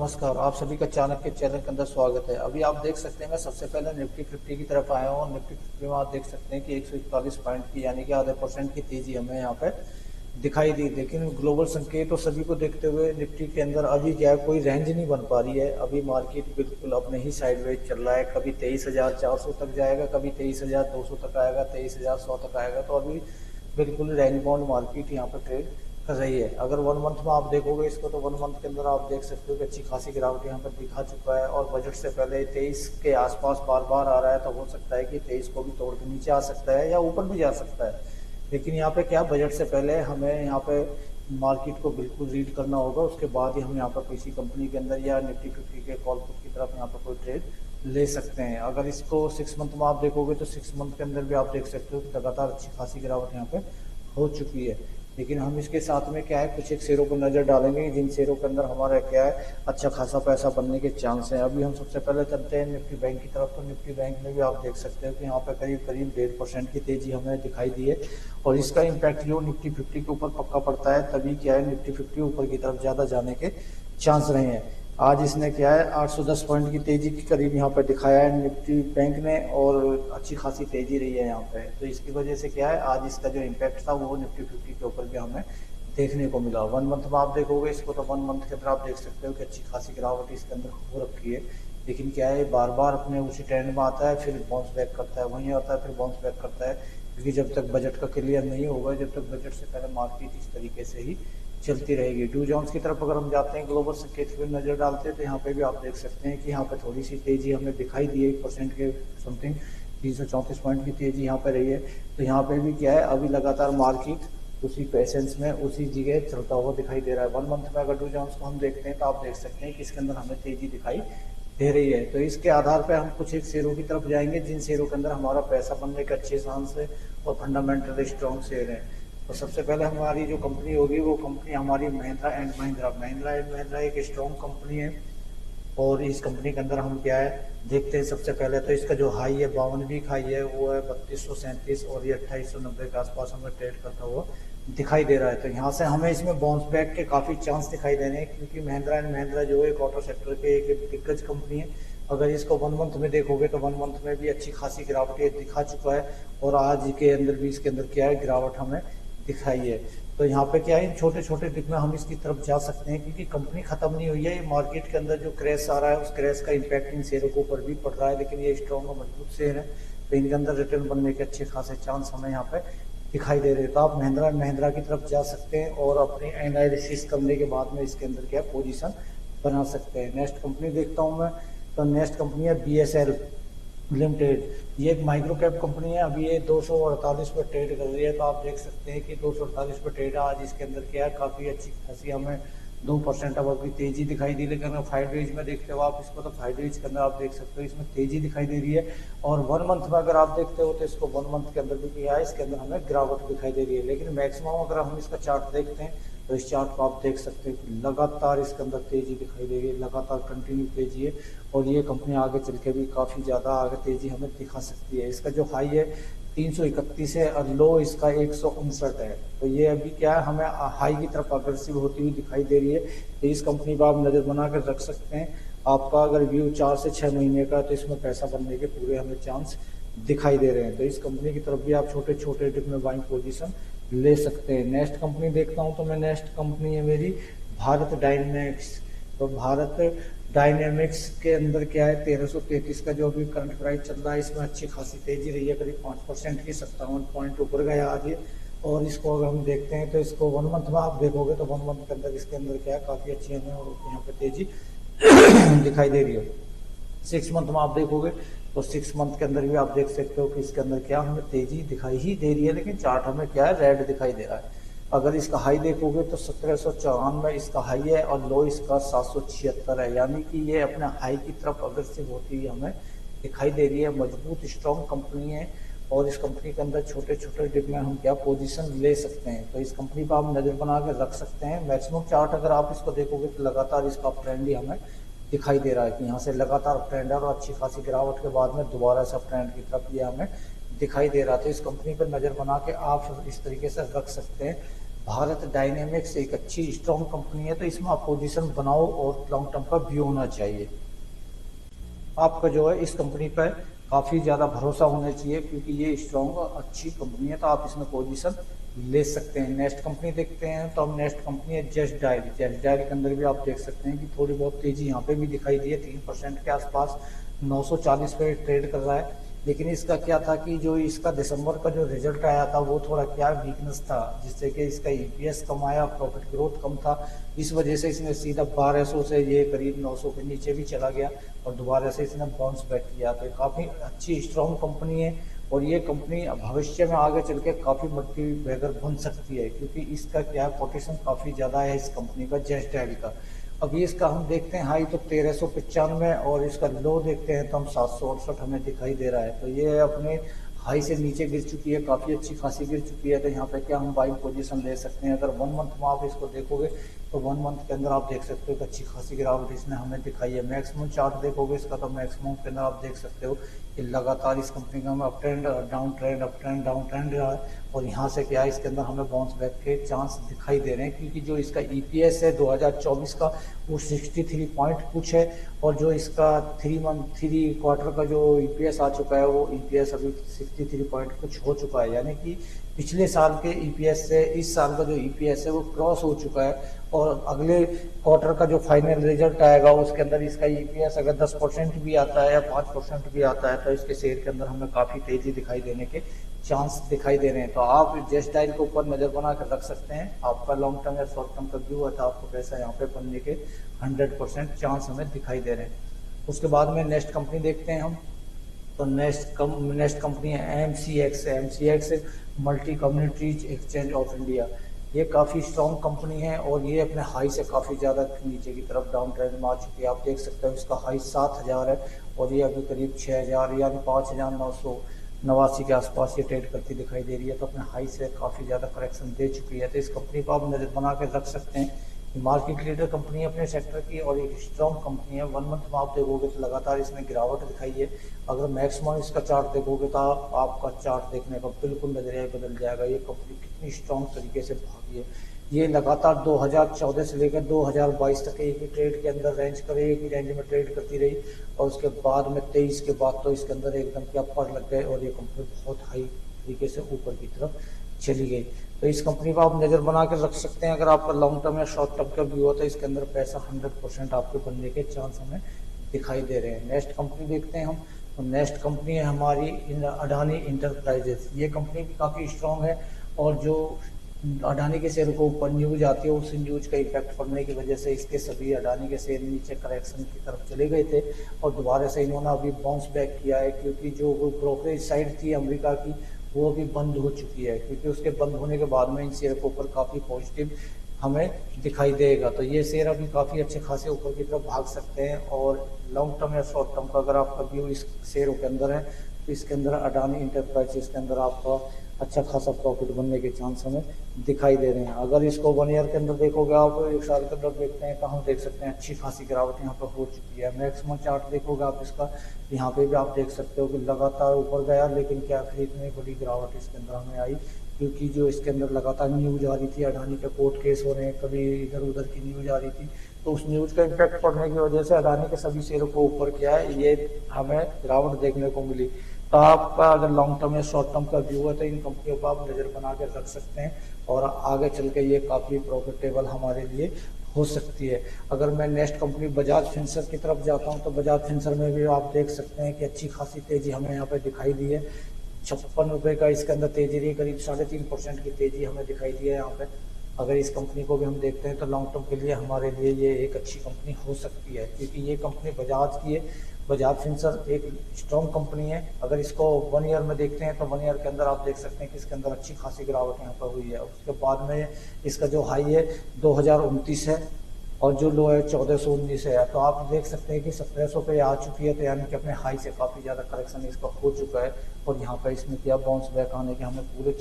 नमस्कार। आप सभी का चाणक्य चैनल के अंदर स्वागत है। अभी आप देख सकते हैं मैं सबसे पहले निफ्टी 50 की तरफ आया हूँ और निफ्टी 50 में आप देख सकते हैं कि 141 पॉइंट की यानी कि आधे % की तेजी हमें यहाँ पे दिखाई दी। लेकिन ग्लोबल संकेत और सभी को देखते हुए निफ्टी के अंदर अभी क्या है, कोई रेंज नहीं बन पा रही है। अभी मार्केट बिल्कुल अपने ही साइडवेज चल रहा है। कभी 23,400 तक जाएगा, कभी 23,200 तक आएगा, 23,100 तक आएगा। तो अभी बिल्कुल रेंज बाउंड मार्केट यहाँ पर ट्रेड कर रही है। अगर 1 मंथ में आप देखोगे इसको तो 1 मंथ के अंदर आप देख सकते हो कि अच्छी खासी गिरावट यहाँ पर दिखा चुका है और बजट से पहले 23 के आसपास बार बार आ रहा है। तो हो सकता है कि 23 को भी तोड़ के नीचे आ सकता है या ऊपर भी जा सकता है। लेकिन यहाँ पे क्या, बजट से पहले हमें यहाँ पे मार्केट को बिल्कुल रीड करना होगा। उसके बाद ही हम यहाँ पर किसी कंपनी के अंदर या निफ्टी 50 के कॉल पुट की तरफ यहाँ पर कोई ट्रेड ले सकते हैं। अगर इसको 6 मंथ में आप देखोगे तो 6 मंथ के अंदर भी आप देख सकते हो कि लगातार अच्छी खासी गिरावट यहाँ पे हो चुकी है। लेकिन हम इसके साथ में क्या है, कुछ एक शेयरों पर नजर डालेंगे जिन शेयरों के अंदर हमारा क्या है अच्छा खासा पैसा बनने के चांस हैं। अभी हम सबसे पहले चलते हैं निफ्टी बैंक की तरफ। तो निफ्टी बैंक में भी आप देख सकते हो कि यहाँ पे करीब करीब 1.5% की तेजी हमें दिखाई दी है और इसका इम्पैक्ट जो निफ्टी 50 के ऊपर पक्का पड़ता है, तभी क्या है निफ्टी 50 ऊपर की तरफ ज्यादा जाने के चांस रहे हैं। आज इसने क्या है 810 पॉइंट की तेजी के करीब यहाँ पर दिखाया है निफ्टी बैंक ने और अच्छी खासी तेजी रही है यहाँ पे। तो इसकी वजह से क्या है आज इसका जो इम्पैक्ट था वो निफ्टी 50 के ऊपर भी हमें देखने को मिला। 1 मंथ में आप देखोगे इसको तो 1 मंथ के अंदर आप देख सकते हो कि अच्छी खासी गिरावट इसके अंदर हो रखी है। लेकिन क्या है बार बार अपने उसी ट्रेंड में आता है, फिर बाउंस बैक करता है, वहीं आता है फिर बाउंस बैक करता है। क्योंकि जब तक बजट का क्लियर नहीं होगा, जब तक बजट से पहले मार्केट इस तरीके से ही चलती रहेगी। डू जोन्स की तरफ अगर हम जाते हैं, ग्लोबल संकेत पर नजर डालते हैं तो यहाँ पे भी आप देख सकते हैं कि यहाँ पे थोड़ी सी तेजी हमें दिखाई दी है 1% के समथिंग। 334 पॉइंट की तेजी यहाँ पे रही है। तो यहाँ पे भी क्या है अभी लगातार मार्केट उसी पेशेंस में उसी जगह चलता हुआ दिखाई दे रहा है। 1 मंथ में अगर डू जोन्स को हम देखते हैं तो आप देख सकते हैं कि इसके अंदर हमें तेजी दिखाई दे रही है। तो इसके आधार पर हम कुछ एक शेयरों की तरफ जाएंगे जिन शेयरों के अंदर हमारा पैसा बनने के अच्छे चांस है और फंडामेंटल स्ट्रॉन्ग शेयर है। तो सबसे पहले हमारी जो कंपनी होगी वो कंपनी हमारी महिंद्रा एंड महिंद्रा एक स्ट्रॉन्ग कंपनी है। और इस कंपनी के अंदर हम क्या है देखते हैं, सबसे पहले तो इसका जो हाई है 52 वीक हाई है वो है 3237 और ये 2890 के आसपास हमें ट्रेड करता हुआ दिखाई दे रहा है। तो यहाँ से हमें इसमें बाउंस बैक के काफी चांस दिखाई दे रहे हैं क्योंकि महिंद्रा एंड महिंद्रा जो एक ऑटो सेक्टर के एक दिग्गज कंपनी है। अगर इसको 1 मंथ में देखोगे तो 1 मंथ में भी अच्छी खासी गिरावट दिखा चुका है और आज के अंदर भी इसके अंदर क्या है गिरावट हमें दिखाई है। तो यहाँ पे क्या है छोटे छोटे डिप में हम इसकी तरफ जा सकते हैं क्योंकि कंपनी खत्म नहीं हुई है। ये मार्केट के अंदर जो क्रैश आ रहा है उस क्रैश का इम्पैक्ट इन शेयरों के ऊपर भी पड़ रहा है, लेकिन ये स्ट्रॉन्ग और मजबूत शेयर है तो इनके अंदर रिटर्न बनने के अच्छे खासे चांस हमें यहाँ पे दिखाई दे रहे हैं। तो आप महिंद्रा की तरफ जा सकते हैं और अपनी एनालिसिस करने के बाद में इसके अंदर क्या पोजीशन बना सकते हैं। नेक्स्ट कंपनी देखता हूँ मैं, तो नेक्स्ट कंपनी है BSL लिमिटेड। ये एक माइक्रो कैप कंपनी है। अभी ये 248 पर ट्रेड कर रही है। तो आप देख सकते हैं कि 248 पर ट्रेड है। आज इसके अंदर क्या है काफी अच्छी खासी हमें 2% अब अभी तेजी दिखाई दी। लेकिन अगर 5 डेज में देखते हो आप इसको तो 5 डेज के अंदर आप देख सकते हो इसमें तेजी दिखाई दे रही है। और 1 मंथ में अगर आप देखते हो तो इसको 1 मंथ के अंदर भी क्या है इसके अंदर हमें गिरावट दिखाई दे रही है। लेकिन मैक्सिमम अगर हम इसका चार्ट देखते हैं तो इस चार्ट को आप देख सकते हैं कि लगातार इसके अंदर तेजी दिखाई दे रही है, लगातार कंटिन्यू तेजी है और ये कंपनी आगे चल के भी काफी ज्यादा आगे तेजी हमें दिखा सकती है। इसका जो हाई है 331 है और लो इसका 159 है। तो ये अभी क्या है हमें हाई की तरफ अग्रेसिव होती हुई दिखाई दे रही है। तो इस कंपनी पर आप नजर बना कर रख सकते हैं। आपका अगर व्यू 4 से 6 महीने का तो इसमें पैसा बनने के पूरे हमें चांस दिखाई दे रहे हैं। तो इस कंपनी की तरफ भी आप छोटे छोटे डिप में बाइंग पोजीशन ले सकते हैं। नेक्स्ट कंपनी देखता हूं तो मैं नेक्स्ट कंपनी है मेरी भारत डायनेमिक्स। तो भारत डायनेमिक्स के अंदर क्या है 1333 का जो अभी करंट प्राइस चल रहा है इसमें अच्छी खासी तेजी रही है, करीब 5% की 57 पॉइंट ऊपर गया आज ये। और इसको अगर हम देखते हैं तो इसको 1 मंथ में आप देखोगे तो 1 मंथ के अंदर इसके अंदर क्या है काफी अच्छी हमें यहाँ पे तेजी दिखाई दे रही है। 6 मंथ में आप देखोगे तो 6 मंथ के अंदर भी आप देख सकते हो कि इसके अंदर क्या हमें तेजी दिखाई ही दे रही है, लेकिन चार्ट हमें क्या है रेड दिखाई दे रहा है। अगर इसका हाई देखोगे तो 1794 इसका हाई है और लो इसका 776 है, यानी कि ये अपने हाई की तरफ अग्रेसिव होती हुई हमें दिखाई दे रही है। मजबूत स्ट्रॉन्ग कंपनी है और इस कंपनी के अंदर छोटे छोटे डिप में हम क्या पोजीशन ले सकते हैं। तो इस कंपनी पर आप नजर बना के रख सकते हैं। मैक्सिमम चार्ट अगर आप इसको देखोगे तो लगातार इसका ट्रेंड ही हमें दिखाई दे रहा है कि यहाँ से लगातार ट्रेंड है और अच्छी खासी गिरावट के बाद में दोबारा सब ट्रेंड की तरफ ये हमें दिखाई दे रहा था। इस कंपनी पर नजर बना के आप इस तरीके से रख सकते हैं। भारत डायनेमिक्स एक अच्छी स्ट्रॉन्ग कंपनी है, तो इसमें आप पोजीशन बनाओ और लॉन्ग टर्म का व्यू होना चाहिए। आपका जो है इस कंपनी पर काफ़ी ज़्यादा भरोसा होना चाहिए, क्योंकि ये स्ट्रॉन्ग और अच्छी कंपनी है, तो आप इसमें पोजीशन ले सकते हैं। नेक्स्ट कंपनी देखते हैं, तो हम नेक्स्ट कंपनी है जस्ट डायल। जस्ट डायल के अंदर भी आप देख सकते हैं कि थोड़ी बहुत तेजी यहाँ पे भी दिखाई दी है, 3% के आसपास 940 पे ट्रेड कर रहा है। लेकिन इसका क्या था कि जो इसका दिसंबर का जो रिजल्ट आया था वो थोड़ा क्या वीकनेस था, जिससे कि इसका ईपीएस कम आया, प्रॉफिट ग्रोथ कम था। इस वजह से इसने सीधा 1200 से ये करीब 900 के नीचे भी चला गया और दोबारा से इसने बाउंस बैक किया। तो काफ़ी अच्छी स्ट्रॉन्ग कंपनी है और ये कंपनी भविष्य में आगे चल के काफ़ी मल्टीबैगर बन सकती है, क्योंकि इसका क्या है, पोटेंशियल काफ़ी ज़्यादा है इस कंपनी का, जस्ट डायल का। अभी इसका हम देखते हैं हाई तो 1395 और इसका लो देखते हैं तो हम 768 हमें दिखाई दे रहा है। तो ये अपने हाई से नीचे गिर चुकी है, काफ़ी अच्छी खासी गिर चुकी है। तो यहाँ पे क्या हम बाइंग पोजीशन ले सकते हैं। अगर 1 मंथ में आप इसको देखोगे तो 1 मंथ के अंदर आप देख सकते हो कि अच्छी खासी गिरावट इसने हमें दिखाई है। मैक्सिमम चार्ट देखोगे इसका तो मैक्सिमम के अंदर आप देख सकते हो कि लगातार इस कंपनी का हमें up trend down trend up trend down trend रहा है और यहाँ से क्या है इसके अंदर हमें बाउंस बैक के चांस दिखाई दे रहे हैं, क्योंकि जो इसका ईपीएस है 2024 का वो 63 पॉइंट कुछ है और जो इसका 3 क्वार्टर का जो ईपीएस आ चुका है वो ईपीएस अभी 63 पॉइंट कुछ हो चुका है। यानी कि पिछले साल के ईपीएस से इस साल का जो ईपीएस है वो क्रॉस हो चुका है और अगले क्वार्टर का जो फाइनल रिजल्ट आएगा उसके अंदर इसका ईपीएस अगर 10% भी आता है या 5% भी आता है तो इसके शेयर के अंदर हमें काफ़ी तेजी दिखाई देने के चांस दिखाई दे रहे हैं। तो आप जस्ट डायल के ऊपर नज़र बना कर रख सकते हैं। आपका लॉन्ग टर्म या शॉर्ट टर्म का व्यू है तो आपको पैसा यहाँ पे बनने के 100% चांस हमें दिखाई दे रहे हैं। उसके बाद में नेक्स्ट कंपनी देखते हैं हम, तो नेक्स्ट कंपनी है MCX multi communities exchange of India. ये काफ़ी स्ट्रॉन्ग कंपनी है और ये अपने हाई से काफ़ी ज़्यादा नीचे की तरफ डाउन ट्रेंड में आ चुकी है। आप देख सकते हो इसका हाई 7000 है और ये अभी करीब 6000 यानी 5989 के आसपास ये ट्रेड करती दिखाई दे रही है। तो अपने हाई से काफ़ी ज़्यादा करेक्शन दे चुकी है। तो इस कंपनी को आप नज़र बना के रख सकते हैं। मार्केट लीडर कंपनी है अपने सेक्टर की और एक स्ट्रॉन्ग कंपनी है। 1 मंथ में आप देखोगे तो लगातार इसने गिरावट दिखाई है। अगर मैक्सिमम इसका चार्ट देखोगे तो आपका चार्ट देखने का बिल्कुल नजरिया बदल जाएगा। ये कंपनी कितनी स्ट्रॉन्ग तरीके से भागी है। ये लगातार 2014 से लेकर 2022 तक एक ही ट्रेड के अंदर एक ही रेंज में ट्रेड करती रही और उसके बाद में 23 के बाद तो इसके अंदर एकदम क्या पर लग गए और ये कंपनी बहुत हाई तरीके से ऊपर की तरफ चली गई। तो इस कंपनी को आप नज़र बना कर रख सकते हैं। अगर आपका लॉन्ग टर्म या शॉर्ट टर्म का व्यू हो तो इसके अंदर पैसा 100% आपके बनने के चांस हमें दिखाई दे रहे हैं। नेक्स्ट कंपनी देखते हैं हम, तो नेक्स्ट कंपनी है हमारी अडानी इंटरप्राइजेस। ये कंपनी भी काफ़ी स्ट्रॉन्ग है और जो अडानी के शेयर को ऊपर न्यूज आती है उस न्यूज का इफेक्ट पड़ने की वजह से इसके सभी अडानी के शेयर नीचे करेक्शन की तरफ चले गए थे और दोबारा से इन्होंने अभी बाउंस बैक किया है, क्योंकि जो ब्रोकरेज साइड थी अमेरिका की वो भी बंद हो चुकी है, क्योंकि उसके बंद होने के बाद में इन शेयर के ऊपर काफ़ी पॉजिटिव हमें दिखाई देगा। तो ये शेयर अभी काफ़ी अच्छे खासे ऊपर की तरफ भाग सकते हैं और लॉन्ग टर्म या शॉर्ट टर्म का अगर आपका व्यू इस शेयरों के अंदर है तो इसके अंदर अडानी इंटरप्राइजेस के अंदर आपका अच्छा खासा प्रॉफिट बनने के चांस हमें दिखाई दे रहे हैं। अगर इसको 1 ईयर के अंदर देखोगे आप, 1 साल के अंदर देखते हैं तो हम देख सकते हैं अच्छी खासी गिरावट यहाँ पर हो चुकी है। मैक्सिमम चार्ट देखोगे आप इसका, यहाँ पे भी आप देख सकते हो कि लगातार ऊपर गया, लेकिन क्या फिर इतनी बड़ी गिरावट इसके अंदर हमें आई, क्योंकि जो इसके अंदर लगातार न्यूज आ रही थी अडानी के कोर्ट केस हो रहे हैं, कभी इधर उधर की न्यूज आ रही थी, तो उस न्यूज का इम्पैक्ट पड़ने की वजह से अडानी के सभी शेयरों को ऊपर किया है, ये हमें गिरावट देखने को मिली। तो आपका अगर लॉन्ग टर्म या शॉर्ट टर्म का व्यू है तो इन कंपनियों को आप नज़र बना के रख सकते हैं और आगे चल के ये काफ़ी प्रॉफिटेबल हमारे लिए हो सकती है। अगर मैं नेक्स्ट कंपनी बजाज फिंसर की तरफ जाता हूं तो बजाज फिंसर में भी आप देख सकते हैं कि अच्छी खासी तेजी हमें यहाँ पे दिखाई दी है। 56 रुपये का इसके अंदर तेजी रही, करीब 3.5% की तेजी हमें दिखाई दी है यहाँ पे। अगर इस कंपनी को भी हम देखते हैं तो लॉन्ग टर्म के लिए हमारे लिए ये एक अच्छी कंपनी हो सकती है, क्योंकि ये कंपनी बजाज की है। बजाज फिंसर एक स्ट्रॉन्ग कंपनी है। अगर इसको 1 ईयर में देखते हैं तो 1 ईयर के अंदर आप देख सकते हैं कि इसके अंदर अच्छी खासी गिरावट यहाँ पर हुई है। उसके बाद में इसका जो हाई है 2029 है और जो लो है 1419 है। तो आप देख सकते हैं कि 1700 पे आ चुकी है, तो यानी कि अपने हाई से काफ़ी ज़्यादा करेक्शन इसका हो चुका है और यहाँ पर इसमें क्या बाउंस बैक आने के हमें पूरे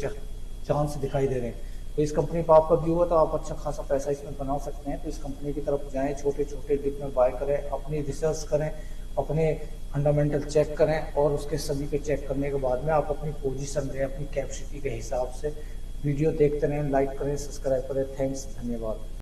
चांस दिखाई दे रहे हैं। तो इस कंपनी पर आपका व्यू है तो आप अच्छा खासा पैसा इसमें बना सकते हैं। तो इस कंपनी की तरफ जाएं, छोटे छोटे डिप में बाय करें, अपनी रिसर्च करें, अपने फंडामेंटल चेक करें और उसके सभी के चेक करने के बाद में आप अपनी पोजीशन लें, अपनी कैपेसिटी के हिसाब से वीडियो देखते रहें, लाइक करें, सब्सक्राइब करें। थैंक्स, धन्यवाद।